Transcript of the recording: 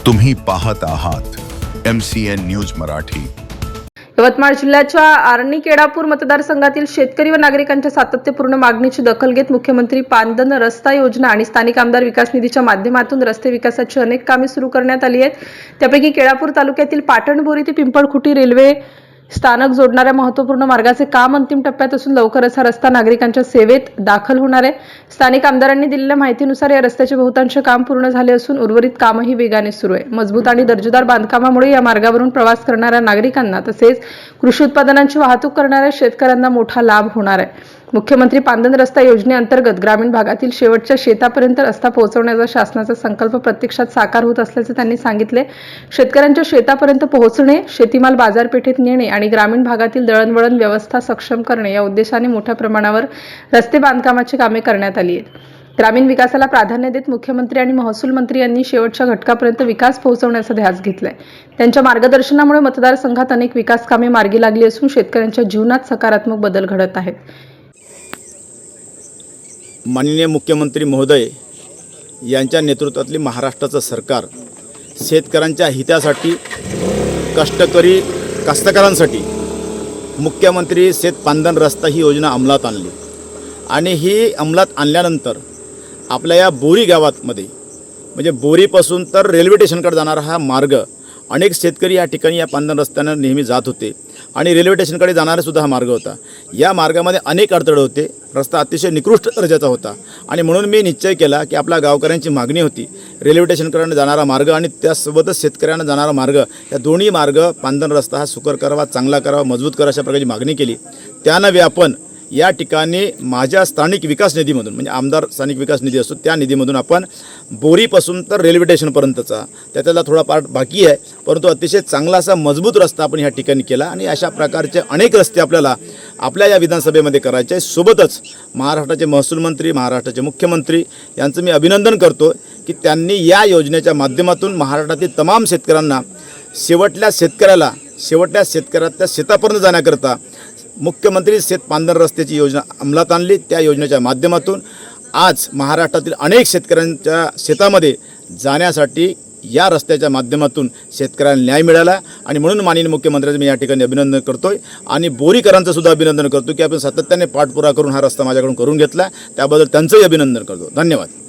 तुम्ही पाहत आहात MCN न्यूज मराठी। यवतमाळ जिल्ह्याच्या आर्णी केडापूर मतदारसंघातील शेतकरी व नागरिकांच्या सातत्यपूर्ण मागणीची दखल घेत मुख्यमंत्री पांदन रस्ता योजना आणि स्थानिक आमदार विकास निधीच्या माध्यमातून रस्ते विकासाची अनेक कामे सुरू करण्यात आली आहेत। त्यापैकी केडापूर तालुक्यातील पाटणबोरी ते पिंपळखुटी रेल्वे स्थानक जोडणाऱ्या महत्त्वपूर्ण मार्गाचे काम अंतिम टप्प्यात असून लवकरच हा रस्ता नागरिकांच्या सेवेत दाखल होणार आहे। स्थानिक आमदारांनी दिलेल्या माहितीनुसार या रस्त्याचे बहुतांश काम पूर्ण झाले असून उर्वरित कामही वेगाने सुरू आहे। मजबूत आणि दर्जेदार बांधकामामुळे या मार्गावरून प्रवास करणाऱ्या नागरिकांना तसेच कृषी उत्पादनांची वाहतूक करणाऱ्या शेतकऱ्यांना मोठा लाभ होणार आहे। मुख्यमंत्री पांदन रस्ता योजनेअंतर्गत ग्रामीण भागातील शेवटच्या शेतापर्यंत रस्ता पोहोचवण्याचा शासनाचा संकल्प प्रत्यक्षात साकार होत असल्याचे त्यांनी सांगितले। शेतकऱ्यांच्या शेतापर्यंत पोहोचणे, शेतीमाल बाजारपेठेत नेणे आणि ग्रामीण भागातील दळणवळण व्यवस्था सक्षम करणे या उद्देशाने मोठ्या प्रमाणावर रस्ते बांधकामाची कामे करण्यात आली आहेत। ग्रामीण विकासाला प्राधान्य देत मुख्यमंत्री आणि महसूल मंत्री यांनी शेवटच्या घटकापर्यंत विकास पोहोचवण्याचा ध्यास घेतलाय। त्यांच्या मार्गदर्शनामुळे मतदारसंघात अनेक विकास कामे मार्गी लागली असून शेतकऱ्यांच्या जीवनात सकारात्मक बदल घडत आहेत। माननीय मुख्यमंत्री महोदय यांच्या नेतृत्वातली महाराष्ट्राचं सरकार शेतकऱ्यांच्या हितासाठी, कष्टकरी कास्तकारांसाठी मुख्यमंत्री शेत पांदन रस्ता ही योजना अंमलात आणली आणि ही अंमलात आणल्यानंतर आपल्या या बोरी गावामध्ये म्हणजे बोरीपासून तर रेल्वे स्टेशनकडे जाणारा हा मार्ग अनेक शेतकरी या ठिकाणी या पांदन रस्त्यानं नेहमी जात होते आणि रेल्वे स्टेशनकडे जाणारा सुद्धा हा मार्ग होता। या मार्गामध्ये अनेक अडथळे होते, रस्ता अतिशय निकृष्ट दर्जाचा होता आणि म्हणून मी निश्चय केला की आपल्या गावकऱ्यांची मागणी होती रेल्वे स्टेशनकडे जाणारा मार्ग आणि त्यासोबतच शेतकऱ्यांना जाणारा मार्ग, या दोन्ही मार्ग पांदन रस्ता हा सुकर करावा, चांगला करावा, मजबूत करावा अशा प्रकारची मागणी केली। त्यानंतर आपण या ठिकाणी माझ्या स्थानिक विकास निधीमधून म्हणजे आमदार स्थानिक विकास निधी असतो त्या निधीमधून आपण बोरीपासून तर रेल्वे स्टेशनपर्यंतचा त्याच्याला थोडा पार्ट बाकी आहे, परंतु अतिशय चांगला असा मजबूत रस्ता आपण ह्या ठिकाणी केला आणि अशा प्रकारचे अनेक रस्ते आपल्याला आपल्या या विधानसभेमध्ये करायचे आहे। सोबतच महाराष्ट्राचे महसूल मंत्री, महाराष्ट्राचे मुख्यमंत्री यांचं मी अभिनंदन करतो की त्यांनी या योजनेच्या माध्यमातून महाराष्ट्रातील तमाम शेतकऱ्यांना शेवटच्या शेतकऱ्याच्या शेतापर्यंत जाण्याकरता मुख्यमंत्री शेत पांदन रस्त्याची योजना अंमलात आणली। त्या योजनेच्या माध्यमातून आज महाराष्ट्रातील अनेक शेतकऱ्यांच्या शेतामध्ये जाण्यासाठी या रस्त्याच्या माध्यमातून शेतकऱ्यांना न्याय मिळाला आणि म्हणून माननीय मुख्यमंत्र्यांचं मी या ठिकाणी अभिनंदन करतोय आणि बोरीकरांचं सुद्धा अभिनंदन करतो की आपण सातत्याने पाठपुरावा करून हा रस्ता माझ्याकडून करून घेतला, त्याबद्दल त्यांचंही अभिनंदन करतो। धन्यवाद।